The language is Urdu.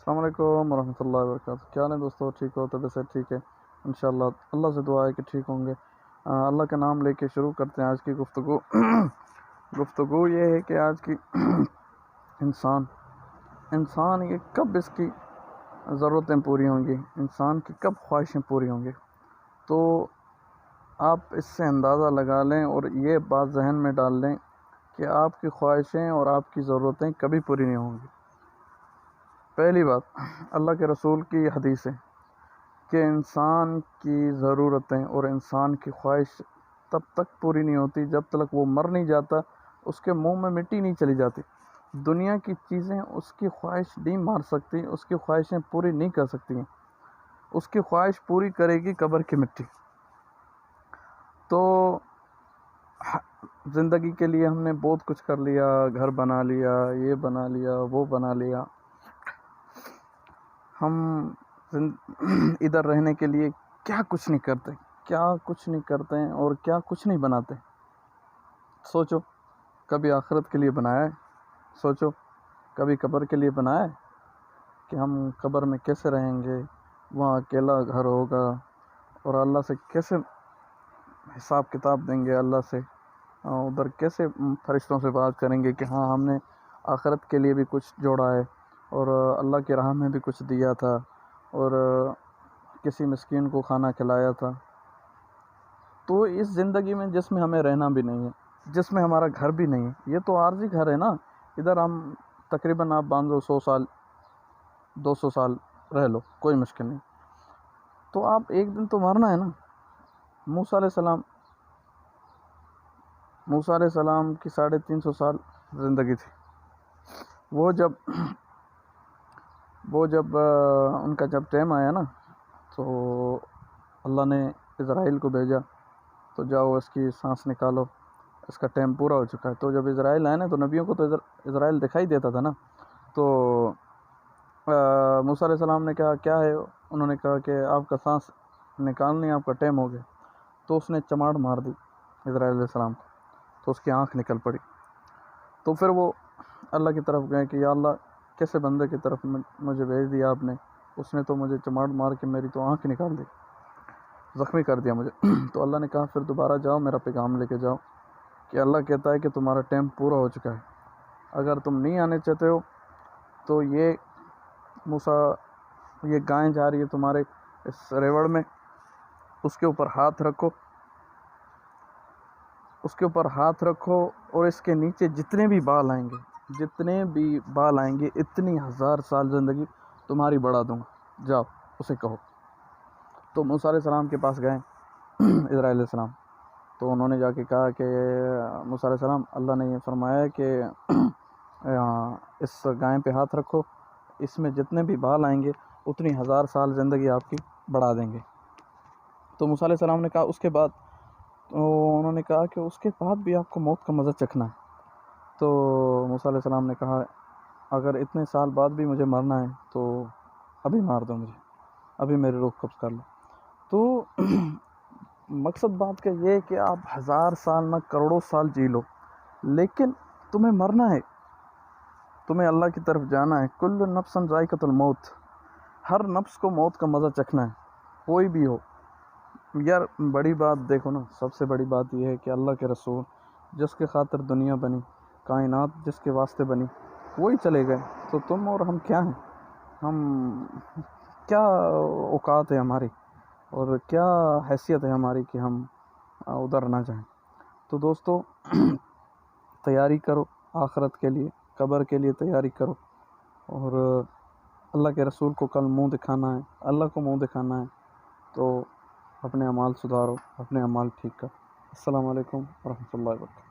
السلام علیکم ورحمۃ اللہ وبرکاتہ۔ کیا حال ہے دوستو؟ ٹھیک ہو؟ طبیعت سے ٹھیک ہے؟ انشاءاللہ اللہ سے دعا ہے کہ ٹھیک ہوں گے۔ اللہ کا نام لے کے شروع کرتے ہیں آج کی گفتگو۔ گفتگو یہ ہے کہ آج کی انسان یہ کب اس کی ضرورتیں پوری ہوں گی، انسان کی کب خواہشیں پوری ہوں گی۔ تو آپ اس سے اندازہ لگا لیں اور یہ بات ذہن میں ڈال لیں کہ آپ کی خواہشیں اور آپ کی ضرورتیں کبھی پوری نہیں ہوں گی۔ پہلی بات، اللہ کے رسول کی حدیث ہے کہ انسان کی ضرورتیں اور انسان کی خواہش تب تک پوری نہیں ہوتی جب تک وہ مر نہیں جاتا، اس کے منہ میں مٹی نہیں چلی جاتی۔ دنیا کی چیزیں اس کی خواہش نہیں مار سکتی، اس کی خواہشیں پوری نہیں کر سکتی ہیں۔ اس کی خواہش پوری کرے گی قبر کی مٹی۔ تو زندگی کے لیے ہم نے بہت کچھ کر لیا، گھر بنا لیا، یہ بنا لیا، وہ بنا لیا۔ ہم ادھر رہنے کے لیے کیا کچھ نہیں کرتے ہیں اور کیا کچھ نہیں بناتے۔ سوچو کبھی آخرت کے لیے بنایا ہے؟ سوچو کبھی قبر کے لیے بنایا ہے کہ ہم قبر میں کیسے رہیں گے، وہاں اکیلا گھر ہوگا اور اللہ سے کیسے حساب کتاب دیں گے، اللہ سے ادھر کیسے فرشتوں سے بات کریں گے کہ ہاں ہم نے آخرت کے لیے بھی کچھ جوڑا ہے اور اللہ کی راہ میں بھی کچھ دیا تھا اور کسی مسکین کو کھانا کھلایا تھا۔ تو اس زندگی میں جس میں ہمیں رہنا بھی نہیں ہے، جس میں ہمارا گھر بھی نہیں ہے، یہ تو عارضی گھر ہے نا۔ ادھر ہم تقریباً آپ باندھو 100 سال 200 سال رہ لو، کوئی مشکل نہیں۔ تو آپ ایک دن تو مرنا ہے نا۔ موسیٰ علیہ السلام کی 350 سال زندگی تھی۔ وہ جب ان کا جب ٹائم آیا نا، تو اللہ نے اسرائیل کو بھیجا، تو جاؤ اس کی سانس نکالو، اس کا ٹائم پورا ہو چکا ہے۔ تو جب اسرائیل آئے نا، تو نبیوں کو تو اسرائیل دکھائی دیتا تھا نا۔ تو موسیٰ علیہ السلام نے کہا کیا ہے؟ انہوں نے کہا کہ آپ کا سانس نکالنے آپ کا ٹائم ہو گیا۔ تو اس نے چماڑ مار دی اسرائیل علیہ السلام کو، تو اس کی آنکھ نکل پڑی۔ تو پھر وہ اللہ کی طرف گئے کہ یا اللہ کیسے بندے کی طرف مجھے بھیج دیا آپ نے، اس نے تو مجھے چماڑ مار کے میری تو آنکھ نکال دی، زخمی کر دیا مجھے۔ تو اللہ نے کہا پھر دوبارہ جاؤ، میرا پیغام لے کے جاؤ کہ اللہ کہتا ہے کہ تمہارا ٹائم پورا ہو چکا ہے، اگر تم نہیں آنے چاہتے ہو تو یہ گائیں جا رہی ہے تمہارے اس ریوڑ میں، اس کے اوپر ہاتھ رکھو اور اس کے نیچے جتنے بھی بال آئیں گے اتنی 1000 سال زندگی تمہاری بڑھا دوں گا، جاؤ اسے کہو۔ تو موسیٰ علیہ السلام کے پاس گئے اسرائیل علیہ السلام، تو انہوں نے جا کے کہا کہ موسیٰ علیہ السلام اللہ نے یہ فرمایا ہے کہ اس گائیں پہ ہاتھ رکھو، اس میں جتنے بھی بال آئیں گے اتنی 1000 سال زندگی آپ کی بڑھا دیں گے۔ تو موسیٰ علیہ السلام نے کہا اس کے بعد؟ تو انہوں نے کہا کہ اس کے بعد بھی آپ کو موت کا مزہ چکھنا ہے۔ تو موسیٰ علیہ السلام نے کہا اگر اتنے سال بعد بھی مجھے مرنا ہے تو ابھی مار دو مجھے، ابھی میری روح قبض کر لو۔ تو مقصد بات کا یہ ہے کہ آپ 1000 سال نہ کروڑوں سال جی لو، لیکن تمہیں مرنا ہے، تمہیں اللہ کی طرف جانا ہے۔ کل نفس ذائقۃ الموت، ہر نفس کو موت کا مزہ چکھنا ہے، کوئی بھی ہو۔ یار بڑی بات دیکھو نا، سب سے بڑی بات یہ ہے کہ اللہ کے رسول جس کے خاطر دنیا بنی، کائنات جس کے واسطے بنی، وہی چلے گئے۔ تو تم اور ہم کیا ہیں؟ ہم کیا اوقات ہے ہماری اور کیا حیثیت ہے ہماری کہ ہم ادھر نہ جائیں؟ تو دوستو تیاری کرو آخرت کے لیے، قبر کے لیے تیاری کرو، اور اللہ کے رسول کو کل منہ دکھانا ہے، اللہ کو منہ دکھانا ہے، تو اپنے اعمال سدھارو، اپنے اعمال ٹھیک کرو۔ السلام علیکم ورحمۃ اللہ وبرکاتہ۔